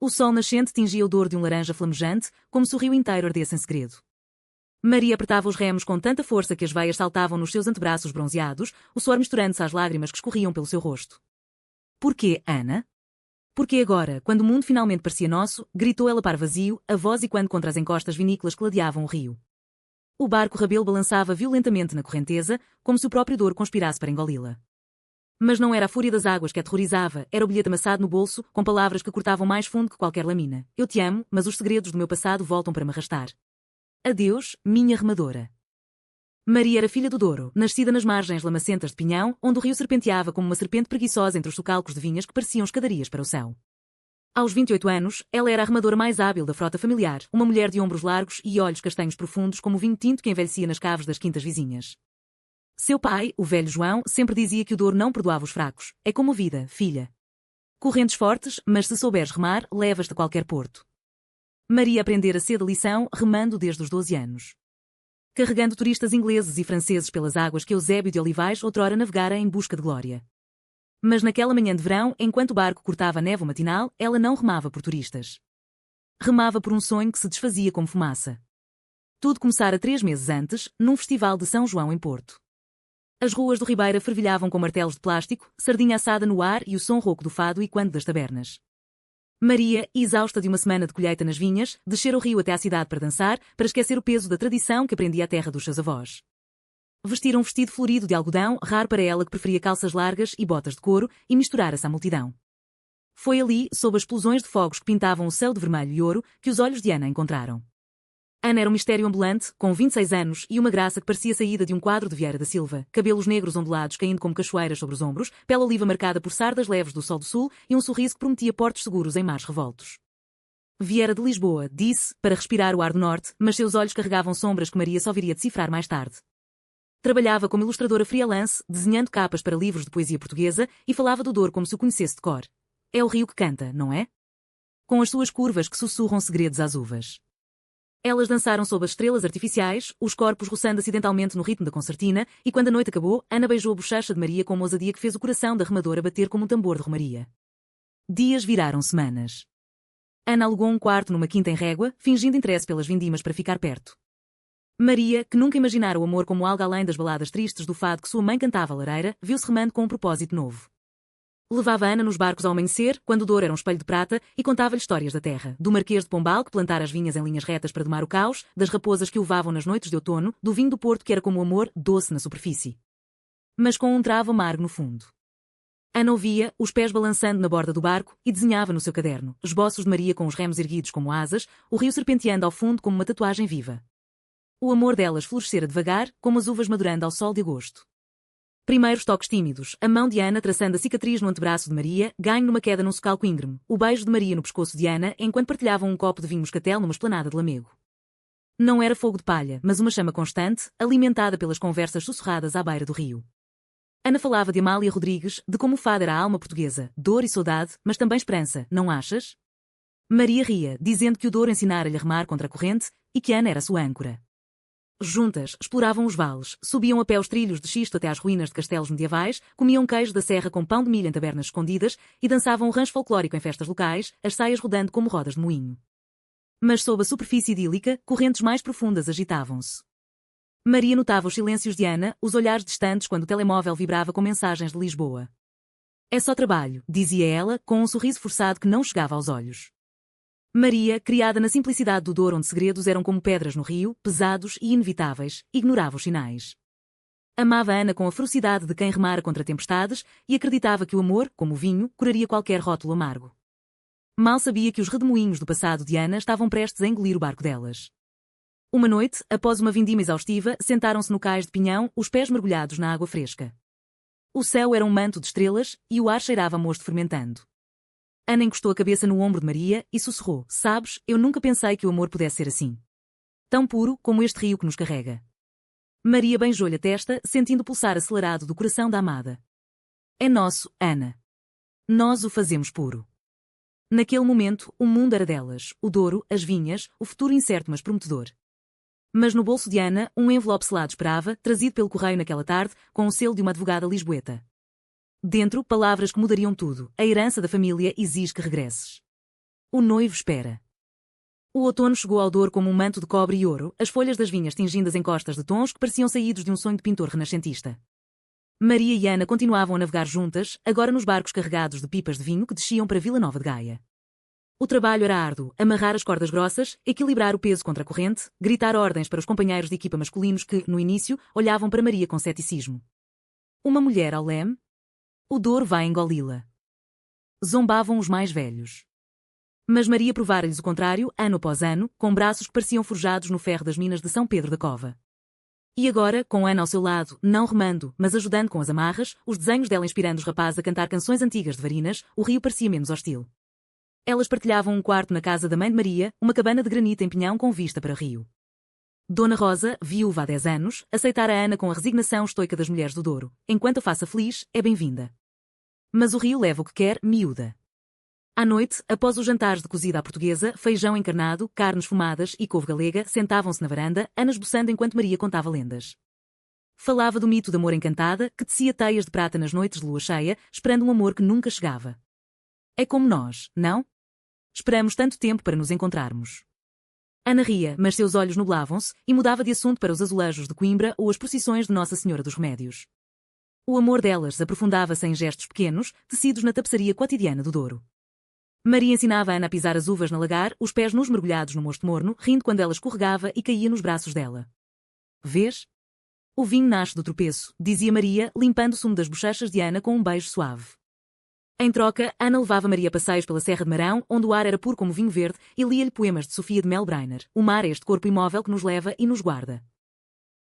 O sol nascente tingia o Douro de um laranja flamejante, como se o rio inteiro ardesse em segredo. Maria apertava os remos com tanta força que as veias saltavam nos seus antebraços bronzeados, o suor misturando-se às lágrimas que escorriam pelo seu rosto. Porquê, Ana? Porque agora, quando o mundo finalmente parecia nosso, gritou ela para vazio, a voz ecoando contra as encostas vinícolas que ladeavam o rio. O barco rabelo balançava violentamente na correnteza, como se o próprio Douro conspirasse para engoli-la. Mas não era a fúria das águas que a aterrorizava, era o bilhete amassado no bolso, com palavras que cortavam mais fundo que qualquer lamina. Eu te amo, mas os segredos do meu passado voltam para me arrastar. Adeus, minha remadora. Maria era filha do Douro, nascida nas margens lamacentas de Pinhão, onde o rio serpenteava como uma serpente preguiçosa entre os socalcos de vinhas que pareciam escadarias para o céu. Aos 28 anos, ela era a remadora mais hábil da frota familiar, uma mulher de ombros largos e olhos castanhos profundos como o vinho tinto que envelhecia nas caves das quintas vizinhas. Seu pai, o velho João, sempre dizia que o Douro não perdoava os fracos. É como a vida, filha. Correntes fortes, mas se souberes remar, levas-te a qualquer porto. Maria aprendera cedo a lição, remando desde os 12 anos. Carregando turistas ingleses e franceses pelas águas que Eusébio de Olivais outrora navegara em busca de glória. Mas naquela manhã de verão, enquanto o barco cortava a névoa matinal, ela não remava por turistas. Remava por um sonho que se desfazia como fumaça. Tudo começara 3 meses antes, num festival de São João em Porto. As ruas do Ribeira fervilhavam com martelos de plástico, sardinha assada no ar e o som rouco do fado e quando das tabernas. Maria, exausta de uma semana de colheita nas vinhas, descera o rio até à cidade para dançar, para esquecer o peso da tradição que aprendia a terra dos seus avós. Vestira um vestido florido de algodão, raro para ela que preferia calças largas e botas de couro, e misturara-se à multidão. Foi ali, sob as explosões de fogos que pintavam o céu de vermelho e ouro, que os olhos de Ana encontraram. Ana era um mistério ambulante, com 26 anos e uma graça que parecia saída de um quadro de Vieira da Silva, cabelos negros ondulados caindo como cachoeiras sobre os ombros, pele oliva marcada por sardas leves do sol do sul e um sorriso que prometia portos seguros em mares revoltos. Viera de Lisboa, disse, para respirar o ar do norte, mas seus olhos carregavam sombras que Maria só viria decifrar mais tarde. Trabalhava como ilustradora freelance, desenhando capas para livros de poesia portuguesa e falava do Douro como se o conhecesse de cor. É o rio que canta, não é? Com as suas curvas que sussurram segredos às uvas. Elas dançaram sob as estrelas artificiais, os corpos roçando acidentalmente no ritmo da concertina, e quando a noite acabou, Ana beijou a bochecha de Maria com uma ousadia que fez o coração da remadora bater como um tambor de romaria. Dias viraram semanas. Ana alugou um quarto numa quinta em Régua, fingindo interesse pelas vindimas para ficar perto. Maria, que nunca imaginara o amor como algo além das baladas tristes do fado que sua mãe cantava à lareira, viu-se remando com um propósito novo. Levava Ana nos barcos ao amanhecer, quando o Douro era um espelho de prata, e contava-lhe histórias da terra, do Marquês de Pombal que plantara as vinhas em linhas retas para domar o caos, das raposas que o levavam nas noites de outono, do vinho do Porto que era como o amor, doce na superfície, mas com um travo amargo no fundo. Ana ouvia, os pés balançando na borda do barco, e desenhava no seu caderno, esboços de Maria com os remos erguidos como asas, o rio serpenteando ao fundo como uma tatuagem viva. O amor delas florescera devagar, como as uvas madurando ao sol de agosto. Primeiros toques tímidos, a mão de Ana traçando a cicatriz no antebraço de Maria, ganho numa queda num socalco íngreme, o beijo de Maria no pescoço de Ana, enquanto partilhavam um copo de vinho moscatel numa esplanada de Lamego. Não era fogo de palha, mas uma chama constante, alimentada pelas conversas sussurradas à beira do rio. Ana falava de Amália Rodrigues, de como o fado era a alma portuguesa, dor e saudade, mas também esperança, não achas? Maria ria, dizendo que o Douro ensinara-lhe a remar contra a corrente, e que Ana era sua âncora. Juntas, exploravam os vales, subiam a pé os trilhos de xisto até às ruínas de castelos medievais, comiam queijo da serra com pão de milho em tabernas escondidas e dançavam o rancho folclórico em festas locais, as saias rodando como rodas de moinho. Mas sob a superfície idílica, correntes mais profundas agitavam-se. Maria notava os silêncios de Ana, os olhares distantes quando o telemóvel vibrava com mensagens de Lisboa. É só trabalho, dizia ela, com um sorriso forçado que não chegava aos olhos. Maria, criada na simplicidade do Douro onde segredos eram como pedras no rio, pesados e inevitáveis, ignorava os sinais. Amava Ana com a ferocidade de quem remara contra tempestades e acreditava que o amor, como o vinho, curaria qualquer rótulo amargo. Mal sabia que os redemoinhos do passado de Ana estavam prestes a engolir o barco delas. Uma noite, após uma vindima exaustiva, sentaram-se no cais de Pinhão, os pés mergulhados na água fresca. O céu era um manto de estrelas e o ar cheirava a mosto fermentando. Ana encostou a cabeça no ombro de Maria e sussurrou: sabes, eu nunca pensei que o amor pudesse ser assim. Tão puro como este rio que nos carrega. Maria beijou-lhe a testa, sentindo o pulsar acelerado do coração da amada. É nosso, Ana. Nós o fazemos puro. Naquele momento, o mundo era delas, o Douro, as vinhas, o futuro incerto mas prometedor. Mas no bolso de Ana, um envelope selado esperava, trazido pelo correio naquela tarde, com o selo de uma advogada lisboeta. Dentro, palavras que mudariam tudo. A herança da família exige que regresses. O noivo espera. O outono chegou ao Douro como um manto de cobre e ouro, as folhas das vinhas tingidas em costas de tons que pareciam saídos de um sonho de pintor renascentista. Maria e Ana continuavam a navegar juntas, agora nos barcos carregados de pipas de vinho que desciam para Vila Nova de Gaia. O trabalho era árduo, amarrar as cordas grossas, equilibrar o peso contra a corrente, gritar ordens para os companheiros de equipa masculinos que, no início, olhavam para Maria com ceticismo. Uma mulher ao leme? O Douro vai engoli-la. Zombavam os mais velhos. Mas Maria provara-lhes o contrário, ano após ano, com braços que pareciam forjados no ferro das minas de São Pedro da Cova. E agora, com Ana ao seu lado, não remando, mas ajudando com as amarras, os desenhos dela inspirando os rapazes a cantar canções antigas de Varinas, o rio parecia menos hostil. Elas partilhavam um quarto na casa da mãe de Maria, uma cabana de granito em Pinhão com vista para o rio. Dona Rosa, viúva há 10 anos, aceitara a Ana com a resignação estoica das mulheres do Douro. Enquanto a faça feliz, é bem-vinda. Mas o rio leva o que quer, miúda. À noite, após os jantares de cozida à portuguesa, feijão encarnado, carnes fumadas e couve galega, sentavam-se na varanda, Ana esboçando enquanto Maria contava lendas. Falava do mito de amor encantada, que tecia teias de prata nas noites de lua cheia, esperando um amor que nunca chegava. É como nós, não? Esperamos tanto tempo para nos encontrarmos. Ana ria, mas seus olhos nublavam-se, e mudava de assunto para os azulejos de Coimbra ou as procissões de Nossa Senhora dos Remédios. O amor delas aprofundava-se em gestos pequenos, tecidos na tapeçaria quotidiana do Douro. Maria ensinava a Ana a pisar as uvas na lagar, os pés nus mergulhados no mosto morno, rindo quando ela escorregava e caía nos braços dela. Vês? O vinho nasce do tropeço, dizia Maria, limpando o sumo das bochechas de Ana com um beijo suave. Em troca, Ana levava Maria a passeios pela Serra de Marão, onde o ar era puro como vinho verde, e lia-lhe poemas de Sofia de Melbreiner. O mar é este corpo imóvel que nos leva e nos guarda.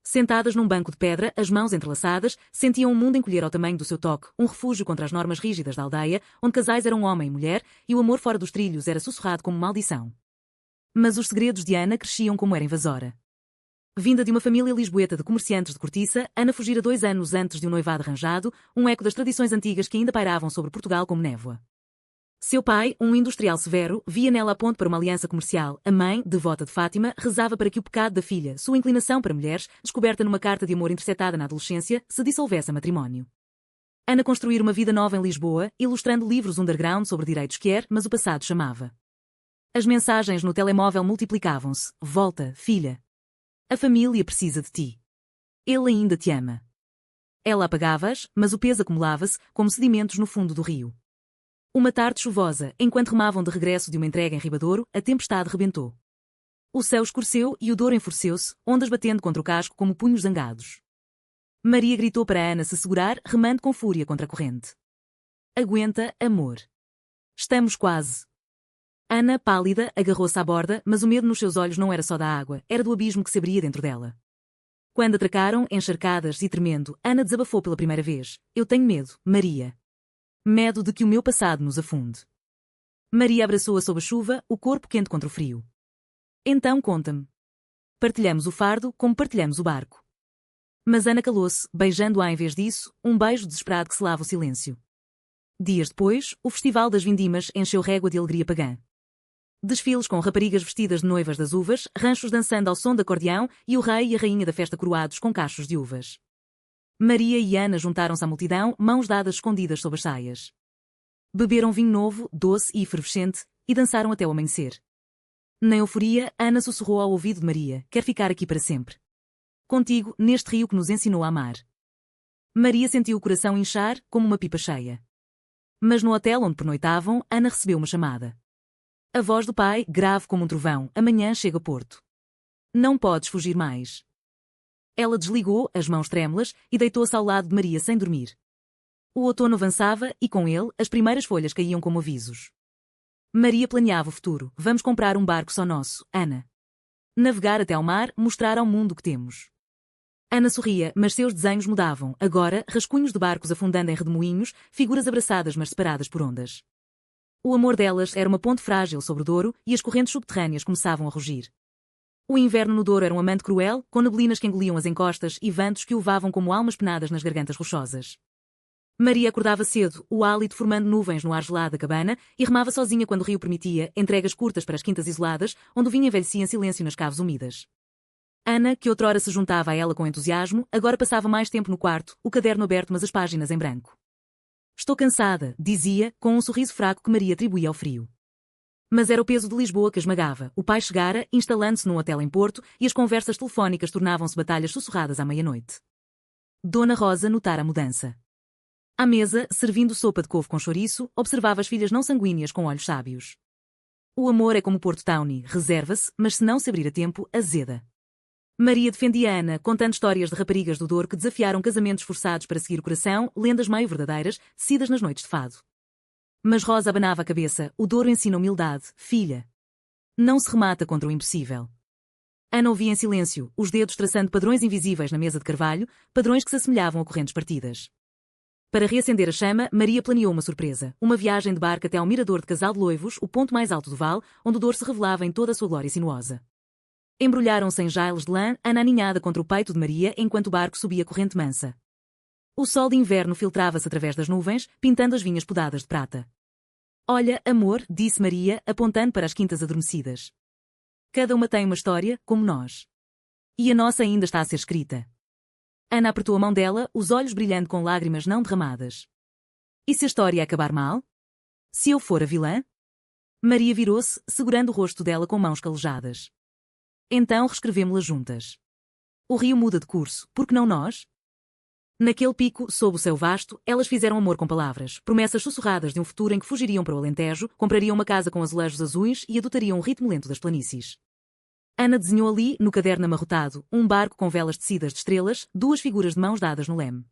Sentadas num banco de pedra, as mãos entrelaçadas, sentiam o mundo encolher ao tamanho do seu toque, um refúgio contra as normas rígidas da aldeia, onde casais eram homem e mulher, e o amor fora dos trilhos era sussurrado como maldição. Mas os segredos de Ana cresciam como era invasora. Vinda de uma família lisboeta de comerciantes de cortiça, Ana fugira 2 anos antes de um noivado arranjado, um eco das tradições antigas que ainda pairavam sobre Portugal como névoa. Seu pai, um industrial severo, via nela a ponte para uma aliança comercial. A mãe, devota de Fátima, rezava para que o pecado da filha, sua inclinação para mulheres, descoberta numa carta de amor interceptada na adolescência, se dissolvesse a matrimónio. Ana construir uma vida nova em Lisboa, ilustrando livros underground sobre direitos que era, mas o passado chamava. As mensagens no telemóvel multiplicavam-se. Volta, filha. A família precisa de ti. Ele ainda te ama. Ela apagava-as, mas o peso acumulava-se, como sedimentos no fundo do rio. Uma tarde chuvosa, enquanto remavam de regresso de uma entrega em Ribadouro, a tempestade rebentou. O céu escureceu e o Douro enfureceu-se, ondas batendo contra o casco como punhos zangados. Maria gritou para Ana se segurar, remando com fúria contra a corrente. Aguenta, amor. Estamos quase. Ana, pálida, agarrou-se à borda, mas o medo nos seus olhos não era só da água, era do abismo que se abria dentro dela. Quando atracaram, encharcadas e tremendo, Ana desabafou pela primeira vez. Eu tenho medo, Maria. Medo de que o meu passado nos afunde. Maria abraçou-a sob a chuva, o corpo quente contra o frio. Então conta-me. Partilhamos o fardo como partilhamos o barco. Mas Ana calou-se, beijando-a em vez disso, um beijo desesperado que selava o silêncio. Dias depois, o Festival das Vindimas encheu régua de alegria pagã. Desfiles com raparigas vestidas de noivas das uvas, ranchos dançando ao som de acordeão e o rei e a rainha da festa coroados com cachos de uvas. Maria e Ana juntaram-se à multidão, mãos dadas escondidas sob as saias. Beberam vinho novo, doce e efervescente, e dançaram até o amanhecer. Na euforia, Ana sussurrou ao ouvido de Maria, quer ficar aqui para sempre. Contigo, neste rio que nos ensinou a amar. Maria sentiu o coração inchar, como uma pipa cheia. Mas no hotel onde pernoitavam, Ana recebeu uma chamada. A voz do pai, grave como um trovão, amanhã chega a Porto. Não podes fugir mais. Ela desligou, as mãos trêmulas, e deitou-se ao lado de Maria sem dormir. O outono avançava, e com ele, as primeiras folhas caíam como avisos. Maria planeava o futuro. Vamos comprar um barco só nosso, Ana. Navegar até ao mar, mostrar ao mundo o que temos. Ana sorria, mas seus desenhos mudavam. Agora, rascunhos de barcos afundando em redemoinhos, figuras abraçadas mas separadas por ondas. O amor delas era uma ponte frágil sobre o Douro, e as correntes subterrâneas começavam a rugir. O inverno no Douro era um amante cruel, com neblinas que engoliam as encostas e ventos que o levavam como almas penadas nas gargantas rochosas. Maria acordava cedo, o hálito formando nuvens no ar gelado da cabana, e remava sozinha quando o rio permitia, entregas curtas para as quintas isoladas, onde o vinho envelhecia em silêncio nas caves úmidas. Ana, que outrora se juntava a ela com entusiasmo, agora passava mais tempo no quarto, o caderno aberto mas as páginas em branco. Estou cansada, dizia, com um sorriso fraco que Maria atribuía ao frio. Mas era o peso de Lisboa que a esmagava. O pai chegara, instalando-se num hotel em Porto, e as conversas telefónicas tornavam-se batalhas sussurradas à meia-noite. Dona Rosa notara a mudança. À mesa, servindo sopa de couve com chouriço, observava as filhas não sanguíneas com olhos sábios. O amor é como Porto Tawny, reserva-se, mas se não se abrir a tempo, azeda. Maria defendia Ana, contando histórias de raparigas do Douro que desafiaram casamentos forçados para seguir o coração, lendas meio verdadeiras, tecidas nas noites de fado. Mas Rosa abanava a cabeça. O Douro ensina humildade, filha. Não se remata contra o impossível. Ana ouvia em silêncio, os dedos traçando padrões invisíveis na mesa de carvalho, padrões que se assemelhavam a correntes partidas. Para reacender a chama, Maria planeou uma surpresa. Uma viagem de barco até ao mirador de Casal de Loivos, o ponto mais alto do vale, onde o Douro se revelava em toda a sua glória sinuosa. Embrulharam-se em jailes de lã, Ana aninhada contra o peito de Maria, enquanto o barco subia corrente mansa. O sol de inverno filtrava-se através das nuvens, pintando as vinhas podadas de prata. Olha, amor, disse Maria, apontando para as quintas adormecidas. Cada uma tem uma história, como nós. E a nossa ainda está a ser escrita. Ana apertou a mão dela, os olhos brilhando com lágrimas não derramadas. E se a história acabar mal? Se eu for a vilã? Maria virou-se, segurando o rosto dela com mãos calejadas. Então reescrevemo-la juntas. O rio muda de curso, por que não nós? Naquele pico, sob o céu vasto, elas fizeram amor com palavras, promessas sussurradas de um futuro em que fugiriam para o Alentejo, comprariam uma casa com azulejos azuis e adotariam um ritmo lento das planícies. Ana desenhou ali, no caderno amarrotado, um barco com velas tecidas de estrelas, duas figuras de mãos dadas no leme.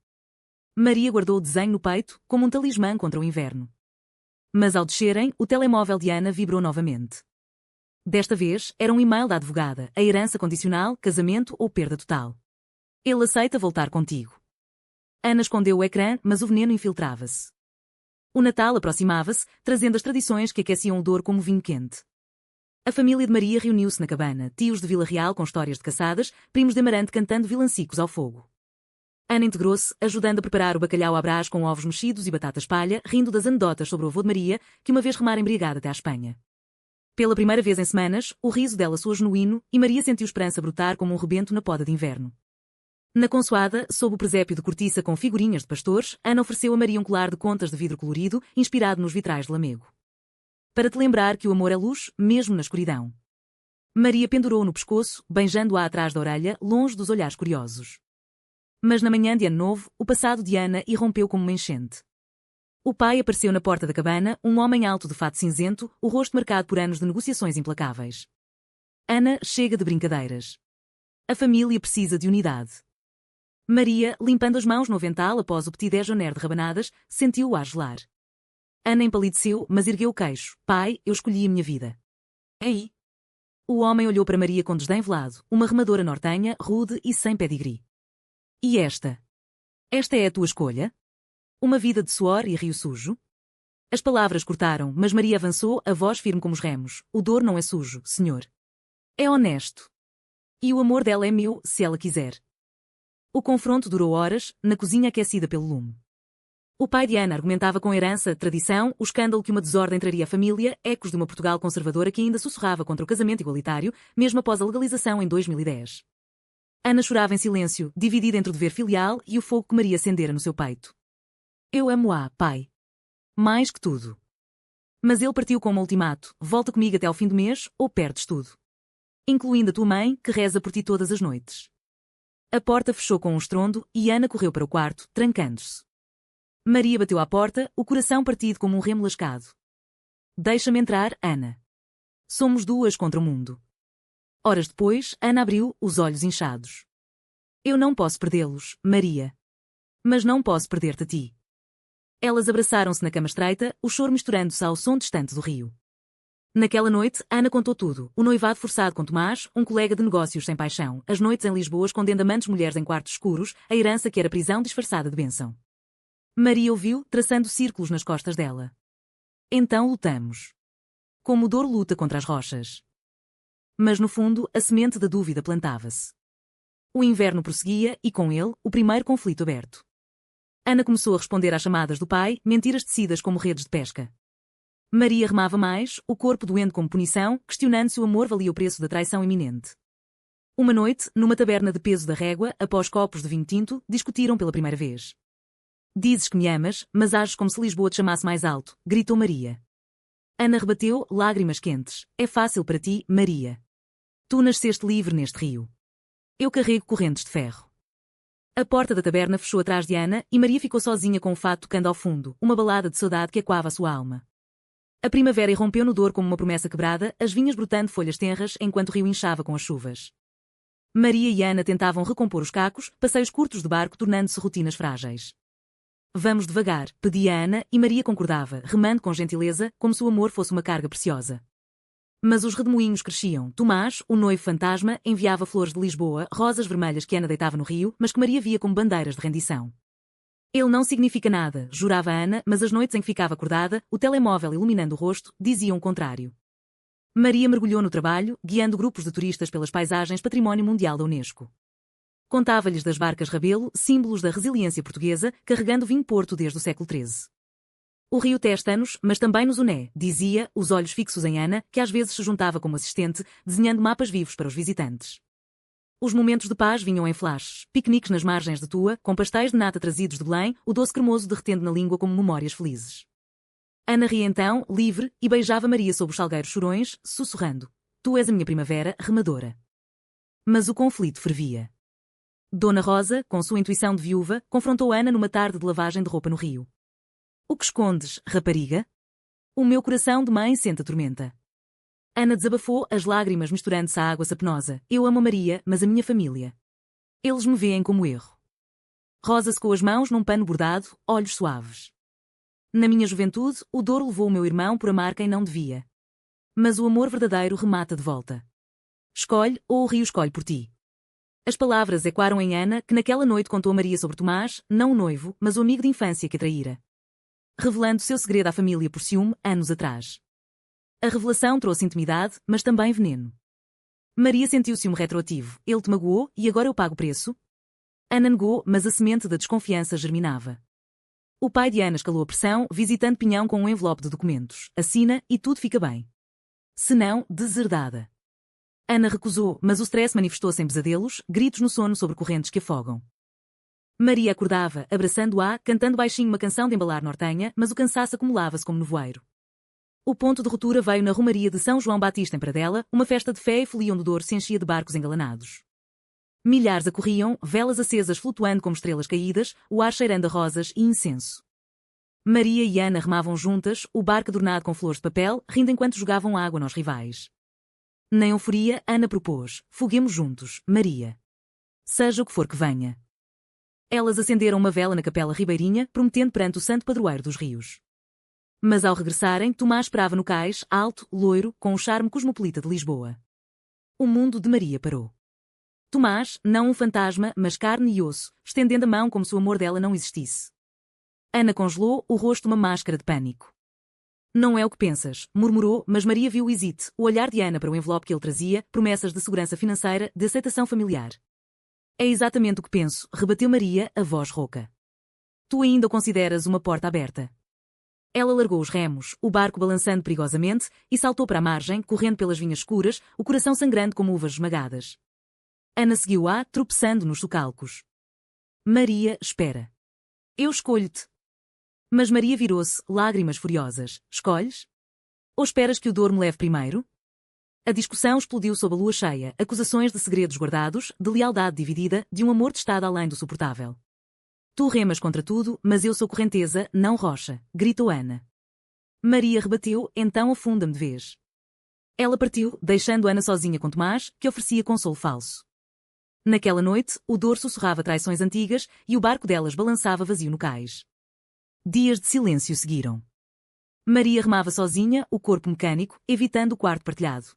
Maria guardou o desenho no peito, como um talismã contra o inverno. Mas ao descerem, o telemóvel de Ana vibrou novamente. Desta vez, era um e-mail da advogada, a herança condicional, casamento ou perda total. Ele aceita voltar contigo. Ana escondeu o ecrã, mas o veneno infiltrava-se. O Natal aproximava-se, trazendo as tradições que aqueciam o Douro como vinho quente. A família de Maria reuniu-se na cabana, tios de Vila Real com histórias de caçadas, primos de Amarante cantando vilancicos ao fogo. Ana integrou-se, ajudando a preparar o bacalhau à brás com ovos mexidos e batatas palha, rindo das anedotas sobre o avô de Maria, que uma vez remara embriagada até à Espanha. Pela primeira vez em semanas, o riso dela soou genuíno e Maria sentiu esperança brotar como um rebento na poda de inverno. Na consoada, sob o presépio de cortiça com figurinhas de pastores, Ana ofereceu a Maria um colar de contas de vidro colorido, inspirado nos vitrais de Lamego. Para te lembrar que o amor é luz, mesmo na escuridão. Maria pendurou no pescoço, beijando-a atrás da orelha, longe dos olhares curiosos. Mas na manhã de ano novo, o passado de Ana irrompeu como uma enchente. O pai apareceu na porta da cabana, um homem alto de fato cinzento, o rosto marcado por anos de negociações implacáveis. Ana chega de brincadeiras. A família precisa de unidade. Maria, limpando as mãos no avental após o petit déjeuner de rabanadas, sentiu-o a gelar. Ana empalideceu, mas ergueu o queixo. Pai, eu escolhi a minha vida. Aí. O homem olhou para Maria com desdém velado, uma remadora nortenha, rude e sem pedigree. E esta? Esta é a tua escolha? Uma vida de suor e rio sujo? As palavras cortaram, mas Maria avançou, a voz firme como os remos. O Douro não é sujo, senhor. É honesto. E o amor dela é meu, se ela quiser. O confronto durou horas, na cozinha aquecida pelo lume. O pai de Ana argumentava com herança, tradição, o escândalo que uma desordem traria à família, ecos de uma Portugal conservadora que ainda sussurrava contra o casamento igualitário, mesmo após a legalização em 2010. Ana chorava em silêncio, dividida entre o dever filial e o fogo que Maria acendera no seu peito. Eu amo-a, pai. Mais que tudo. Mas ele partiu com um ultimato, volta comigo até ao fim do mês, ou perdes tudo. Incluindo a tua mãe, que reza por ti todas as noites. A porta fechou com um estrondo e Ana correu para o quarto, trancando-se. Maria bateu à porta, o coração partido como um remo lascado. Deixa-me entrar, Ana. Somos duas contra o mundo. Horas depois, Ana abriu, os olhos inchados. Eu não posso perdê-los, Maria. Mas não posso perder-te a ti. Elas abraçaram-se na cama estreita, o choro misturando-se ao som distante do rio. Naquela noite, Ana contou tudo. O noivado forçado com Tomás, um colega de negócios sem paixão, as noites em Lisboa escondendo amantes mulheres em quartos escuros, a herança que era prisão disfarçada de bênção. Maria ouviu, traçando círculos nas costas dela. Então lutamos. Como o Douro luta contra as rochas. Mas no fundo, a semente da dúvida plantava-se. O inverno prosseguia e, com ele, o primeiro conflito aberto. Ana começou a responder às chamadas do pai, mentiras tecidas como redes de pesca. Maria remava mais, o corpo doendo como punição, questionando se o amor valia o preço da traição iminente. Uma noite, numa taberna de peso da régua, após copos de vinho tinto, discutiram pela primeira vez. Dizes que me amas, mas ages como se Lisboa te chamasse mais alto, gritou Maria. Ana rebateu, lágrimas quentes. É fácil para ti, Maria. Tu nasceste livre neste rio. Eu carrego correntes de ferro. A porta da taberna fechou atrás de Ana e Maria ficou sozinha com o fado tocando ao fundo, uma balada de saudade que ecoava a sua alma. A primavera irrompeu no Douro como uma promessa quebrada, as vinhas brotando folhas tenras enquanto o rio inchava com as chuvas. Maria e Ana tentavam recompor os cacos, passeios curtos de barco tornando-se rotinas frágeis. Vamos devagar, pedia Ana e Maria concordava, remando com gentileza, como se o amor fosse uma carga preciosa. Mas os redemoinhos cresciam. Tomás, o noivo fantasma, enviava flores de Lisboa, rosas vermelhas que Ana deitava no rio, mas que Maria via como bandeiras de rendição. Ele não significa nada, jurava Ana, mas as noites em que ficava acordada, o telemóvel iluminando o rosto, diziam o contrário. Maria mergulhou no trabalho, guiando grupos de turistas pelas paisagens Património Mundial da Unesco. Contava-lhes das barcas Rabelo, símbolos da resiliência portuguesa, carregando vinho Porto desde o século XIII. O rio testa-nos, mas também nos une, dizia, os olhos fixos em Ana, que às vezes se juntava como assistente, desenhando mapas vivos para os visitantes. Os momentos de paz vinham em flashes, piqueniques nas margens de Tua, com pastéis de nata trazidos de Belém, o doce cremoso derretendo na língua como memórias felizes. Ana ria então, livre, e beijava Maria sob os salgueiros chorões, sussurrando. Tu és a minha primavera, remadora. Mas o conflito fervia. Dona Rosa, com sua intuição de viúva, confrontou Ana numa tarde de lavagem de roupa no rio. O que escondes, rapariga? O meu coração de mãe sente a tormenta. Ana desabafou, as lágrimas misturando-se à água sapenosa. Eu amo a Maria, mas a minha família. Eles me veem como erro. Rosa secou as mãos num pano bordado, olhos suaves. Na minha juventude, o Douro levou o meu irmão por amar quem não devia. Mas o amor verdadeiro remata de volta. Escolhe, ou o rio escolhe por ti. As palavras ecoaram em Ana, que naquela noite contou a Maria sobre Tomás, não o noivo, mas o amigo de infância que a traíra. Revelando seu segredo à família por ciúme, anos atrás. A revelação trouxe intimidade, mas também veneno. Maria sentiu ciúme retroativo. Ele te magoou, e agora eu pago o preço? Ana negou, mas a semente da desconfiança germinava. O pai de Ana escalou a pressão, visitando Pinhão com um envelope de documentos. Assina, e tudo fica bem. Se não, deserdada. Ana recusou, mas o stress manifestou-se em pesadelos, gritos no sono sobre correntes que afogam. Maria acordava, abraçando-a, cantando baixinho uma canção de embalar nortenha, mas o cansaço acumulava-se como nevoeiro. O ponto de ruptura veio na Romaria de São João Batista em Pradela, uma festa de fé e folia onde o Douro se enchia de barcos engalanados. Milhares acorriam, velas acesas flutuando como estrelas caídas, o ar cheirando a rosas e incenso. Maria e Ana remavam juntas, o barco adornado com flores de papel, rindo enquanto jogavam água nos rivais. Na euforia, Ana propôs, foguemos juntos, Maria. Seja o que for que venha. Elas acenderam uma vela na capela ribeirinha, prometendo perante o santo padroeiro dos rios. Mas ao regressarem, Tomás esperava no cais, alto, loiro, com o charme cosmopolita de Lisboa. O mundo de Maria parou. Tomás, não um fantasma, mas carne e osso, estendendo a mão como se o amor dela não existisse. Ana congelou, o rosto uma máscara de pânico. Não é o que pensas, murmurou, mas Maria viu o hesite, o olhar de Ana para o envelope que ele trazia, promessas de segurança financeira, de aceitação familiar. É exatamente o que penso, rebateu Maria, a voz rouca. Tu ainda o consideras uma porta aberta. Ela largou os remos, o barco balançando perigosamente, e saltou para a margem, correndo pelas vinhas escuras, o coração sangrando como uvas esmagadas. Ana seguiu-a, tropeçando nos socalcos. Maria, espera. Eu escolho-te. Mas Maria virou-se, lágrimas furiosas. Escolhes? Ou esperas que o Douro me leve primeiro? A discussão explodiu sob a lua cheia, acusações de segredos guardados, de lealdade dividida, de um amor testado além do suportável. Tu remas contra tudo, mas eu sou correnteza, não rocha, gritou Ana. Maria rebateu, então afunda-me de vez. Ela partiu, deixando Ana sozinha com Tomás, que oferecia consolo falso. Naquela noite, o Douro sussurrava traições antigas e o barco delas balançava vazio no cais. Dias de silêncio seguiram. Maria remava sozinha, o corpo mecânico, evitando o quarto partilhado.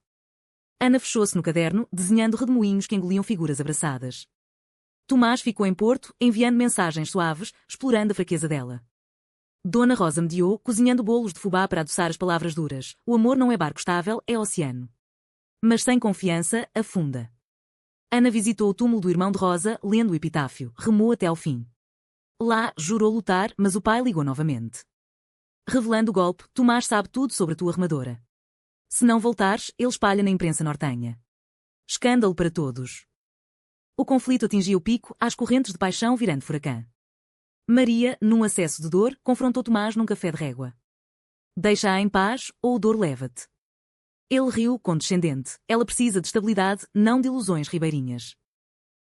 Ana fechou-se no caderno, desenhando redemoinhos que engoliam figuras abraçadas. Tomás ficou em Porto, enviando mensagens suaves, explorando a fraqueza dela. Dona Rosa mediou, cozinhando bolos de fubá para adoçar as palavras duras. O amor não é barco estável, é oceano. Mas sem confiança, afunda. Ana visitou o túmulo do irmão de Rosa, lendo o epitáfio, remou até ao fim. Lá, jurou lutar, mas o pai ligou novamente. Revelando o golpe, Tomás sabe tudo sobre a tua armadora. Se não voltares, ele espalha na imprensa nortenha. Escândalo para todos. O conflito atingia o pico, às correntes de paixão virando furacão. Maria, num acesso de dor, confrontou Tomás num café de régua. Deixa-a em paz, ou o dor leva-te. Ele riu, condescendente. Ela precisa de estabilidade, não de ilusões ribeirinhas.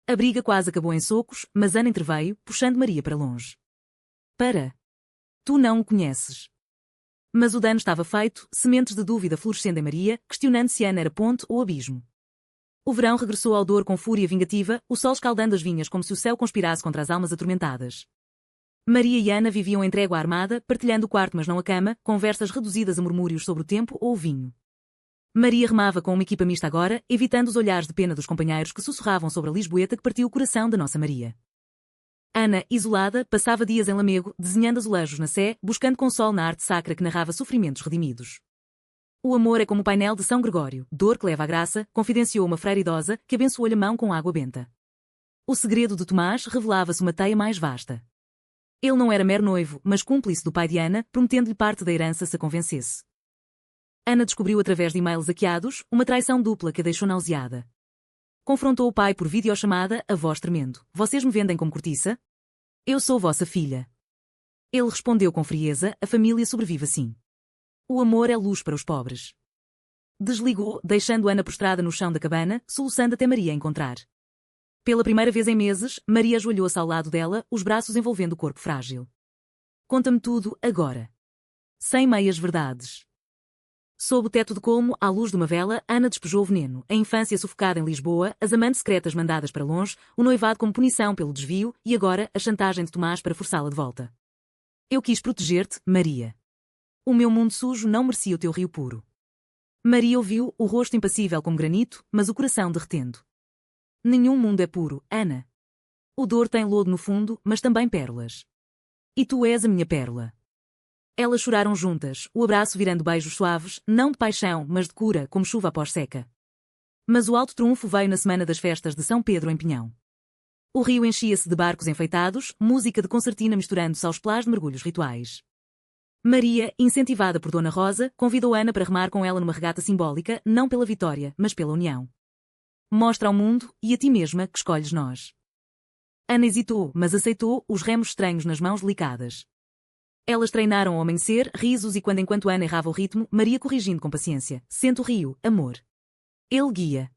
A briga quase acabou em socos, mas Ana interveio, puxando Maria para longe. Para. Tu não o conheces. Mas o dano estava feito, sementes de dúvida florescendo em Maria, questionando se Ana era ponte ou abismo. O verão regressou ao Douro com fúria vingativa, o sol escaldando as vinhas como se o céu conspirasse contra as almas atormentadas. Maria e Ana viviam em trégua armada, partilhando o quarto mas não a cama, conversas reduzidas a murmúrios sobre o tempo ou o vinho. Maria remava com uma equipa mista agora, evitando os olhares de pena dos companheiros que sussurravam sobre a lisboeta que partiu o coração da nossa Maria. Ana, isolada, passava dias em Lamego, desenhando azulejos na sé, buscando consolo na arte sacra que narrava sofrimentos redimidos. O amor é como o painel de São Gregório, dor que leva à graça, confidenciou uma freira idosa, que abençoou-lhe a mão com água benta. O segredo de Tomás revelava-se uma teia mais vasta. Ele não era mero noivo, mas cúmplice do pai de Ana, prometendo-lhe parte da herança se a convencesse. Ana descobriu através de e-mails hackeados uma traição dupla que a deixou nauseada. Confrontou o pai por videochamada, a voz tremendo. Vocês me vendem como cortiça? Eu sou vossa filha. Ele respondeu com frieza, a família sobrevive assim. O amor é luz para os pobres. Desligou, deixando Ana prostrada no chão da cabana, soluçando até Maria encontrar. Pela primeira vez em meses, Maria ajoelhou-se ao lado dela, os braços envolvendo o corpo frágil. Conta-me tudo, agora. Sem meias verdades. Sob o teto de colmo, à luz de uma vela, Ana despejou o veneno, a infância sufocada em Lisboa, as amantes secretas mandadas para longe, o noivado como punição pelo desvio e agora a chantagem de Tomás para forçá-la de volta. Eu quis proteger-te, Maria. O meu mundo sujo não merecia o teu rio puro. Maria ouviu, o rosto impassível como granito, mas o coração derretendo. Nenhum mundo é puro, Ana. O Douro tem lodo no fundo, mas também pérolas. E tu és a minha pérola. Elas choraram juntas, o abraço virando beijos suaves, não de paixão, mas de cura, como chuva após seca. Mas o alto triunfo veio na semana das festas de São Pedro em Pinhão. O rio enchia-se de barcos enfeitados, música de concertina misturando-se aos plás de mergulhos rituais. Maria, incentivada por Dona Rosa, convidou Ana para remar com ela numa regata simbólica, não pela vitória, mas pela união. Mostra ao mundo, e a ti mesma, que escolhes nós. Ana hesitou, mas aceitou, os remos estranhos nas mãos delicadas. Elas treinaram ao amanhecer, risos e quando enquanto Ana errava o ritmo, Maria corrigindo com paciência. Sente o rio, amor. Ele guia.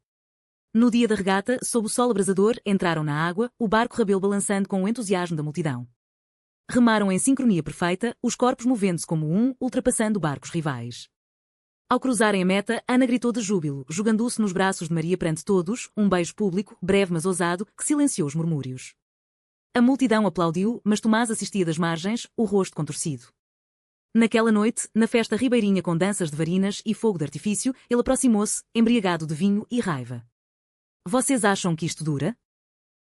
No dia da regata, sob o sol abrasador, entraram na água, o barco rabelo balançando com o entusiasmo da multidão. Remaram em sincronia perfeita, os corpos movendo-se como um, ultrapassando barcos rivais. Ao cruzarem a meta, Ana gritou de júbilo, jogando-se nos braços de Maria perante todos, um beijo público, breve mas ousado, que silenciou os murmúrios. A multidão aplaudiu, mas Tomás assistia das margens, o rosto contorcido. Naquela noite, na festa ribeirinha com danças de varinas e fogo de artifício, ele aproximou-se, embriagado de vinho e raiva. Vocês acham que isto dura?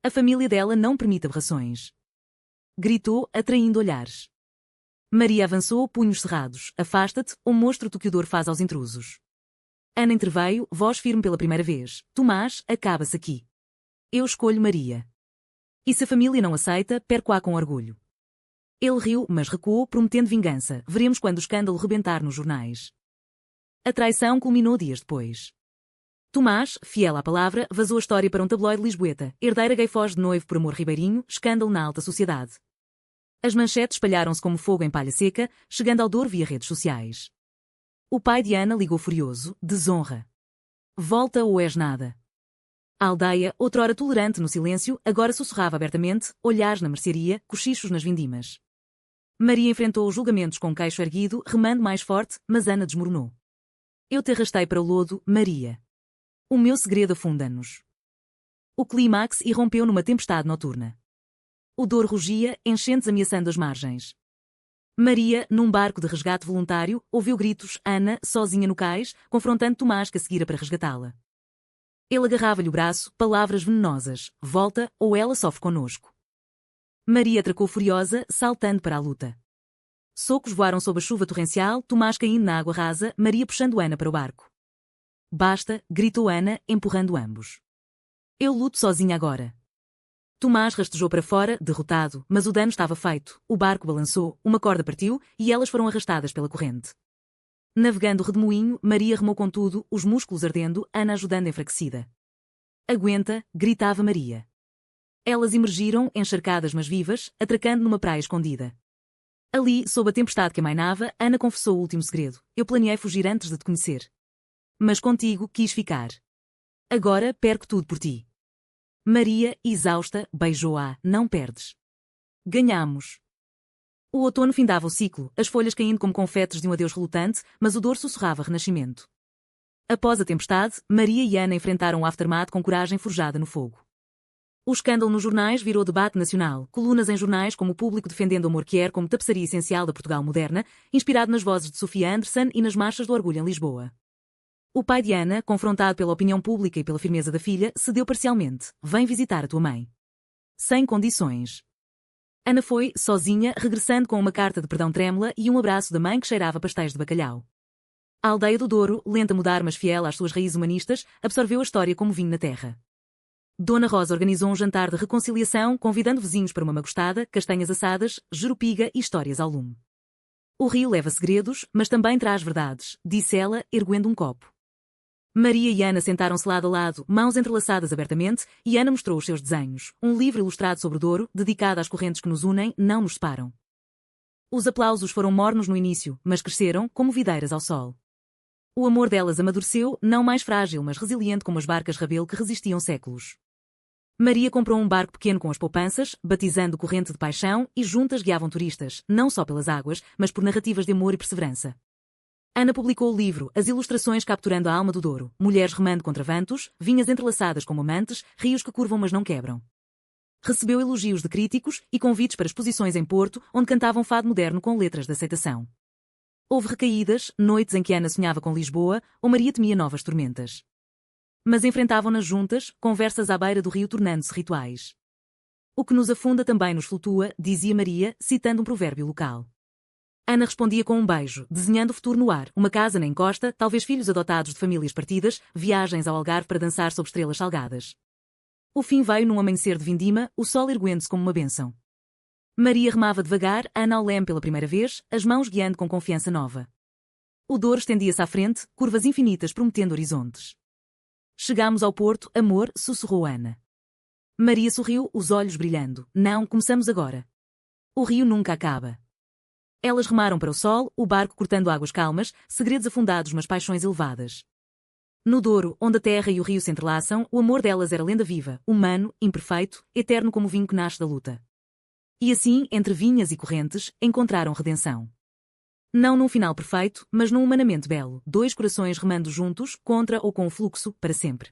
A família dela não permite aberrações. Gritou, atraindo olhares. Maria avançou, punhos cerrados. Afasta-te, ou mostro-te o que o Douro faz aos intrusos. Ana interveio, voz firme pela primeira vez. Tomás, acaba-se aqui. Eu escolho Maria. E se a família não aceita, perco-a com orgulho. Ele riu, mas recuou, prometendo vingança. Veremos quando o escândalo rebentar nos jornais. A traição culminou dias depois. Tomás, fiel à palavra, vazou a história para um tabloide lisboeta. Herdeira gay foge de noivo por amor ribeirinho, escândalo na alta sociedade. As manchetes espalharam-se como fogo em palha seca, chegando ao Douro via redes sociais. O pai de Ana ligou furioso, desonra. Volta ou és nada. A aldeia, outrora tolerante no silêncio, agora sussurrava abertamente, olhares na mercearia, cochichos nas vindimas. Maria enfrentou os julgamentos com o queixo erguido, remando mais forte, mas Ana desmoronou. Eu te arrastei para o lodo, Maria. O meu segredo afunda-nos. O clímax irrompeu numa tempestade noturna. O Douro rugia, enchentes ameaçando as margens. Maria, num barco de resgate voluntário, ouviu gritos, Ana, sozinha no cais, confrontando Tomás que a seguira para resgatá-la. Ele agarrava-lhe o braço, palavras venenosas, volta ou ela sofre conosco. Maria atracou furiosa, saltando para a luta. Socos voaram sob a chuva torrencial, Tomás caindo na água rasa, Maria puxando Ana para o barco. Basta, gritou Ana, empurrando ambos. Eu luto sozinha agora. Tomás rastejou para fora, derrotado, mas o dano estava feito, o barco balançou, uma corda partiu, e elas foram arrastadas pela corrente. Navegando o redemoinho, Maria remou com tudo, os músculos ardendo, Ana ajudando enfraquecida. Aguenta, gritava Maria. Elas emergiram, encharcadas mas vivas, atracando numa praia escondida. Ali, sob a tempestade que amainava, Ana confessou o último segredo. Eu planeei fugir antes de te conhecer. Mas contigo quis ficar. Agora perco tudo por ti. Maria, exausta, beijou-a. Não perdes. Ganhamos. O outono findava o ciclo, as folhas caindo como confetes de um adeus relutante, mas o Douro sussurrava renascimento. Após a tempestade, Maria e Ana enfrentaram o aftermath com coragem forjada no fogo. O escândalo nos jornais virou debate nacional, colunas em jornais como o Público defendendo o amor que como tapeçaria essencial da Portugal moderna, inspirado nas vozes de Sofia Anderson e nas marchas do orgulho em Lisboa. O pai de Ana, confrontado pela opinião pública e pela firmeza da filha, cedeu parcialmente. Vem visitar a tua mãe. Sem condições. Ana foi, sozinha, regressando com uma carta de perdão trêmula e um abraço da mãe que cheirava pastéis de bacalhau. A aldeia do Douro, lenta a mudar mas fiel às suas raízes humanistas, absorveu a história como vinho na terra. Dona Rosa organizou um jantar de reconciliação, convidando vizinhos para uma magostada, castanhas assadas, jerupiga e histórias ao lume. O rio leva segredos, mas também traz verdades, disse ela, erguendo um copo. Maria e Ana sentaram-se lado a lado, mãos entrelaçadas abertamente, e Ana mostrou os seus desenhos, um livro ilustrado sobre o Douro, dedicado às correntes que nos unem, não nos separam. Os aplausos foram mornos no início, mas cresceram, como videiras ao sol. O amor delas amadureceu, não mais frágil mas resiliente como as barcas Rabelo que resistiam séculos. Maria comprou um barco pequeno com as poupanças, batizando Corrente de Paixão, e juntas guiavam turistas, não só pelas águas, mas por narrativas de amor e perseverança. Ana publicou o livro, as ilustrações capturando a alma do Douro, mulheres remando contra ventos, vinhas entrelaçadas como amantes, rios que curvam mas não quebram. Recebeu elogios de críticos e convites para exposições em Porto, onde cantavam fado moderno com letras de aceitação. Houve recaídas, noites em que Ana sonhava com Lisboa, ou Maria temia novas tormentas. Mas enfrentavam-nas juntas, conversas à beira do rio tornando-se rituais. O que nos afunda também nos flutua, dizia Maria, citando um provérbio local. Ana respondia com um beijo, desenhando o futuro no ar, uma casa na encosta, talvez filhos adotados de famílias partidas, viagens ao Algarve para dançar sob estrelas salgadas. O fim veio num amanhecer de vindima, o sol erguendo-se como uma bênção. Maria remava devagar, Ana ao leme pela primeira vez, as mãos guiando com confiança nova. O Douro estendia-se à frente, curvas infinitas prometendo horizontes. Chegámos ao porto, amor, sussurrou Ana. Maria sorriu, os olhos brilhando. Não, começamos agora. O rio nunca acaba. Elas remaram para o sol, o barco cortando águas calmas, segredos afundados mas paixões elevadas. No Douro, onde a terra e o rio se entrelaçam, o amor delas era lenda viva, humano, imperfeito, eterno como o vinho que nasce da luta. E assim, entre vinhas e correntes, encontraram redenção. Não num final perfeito, mas num humanamente belo, dois corações remando juntos, contra ou com o fluxo, para sempre.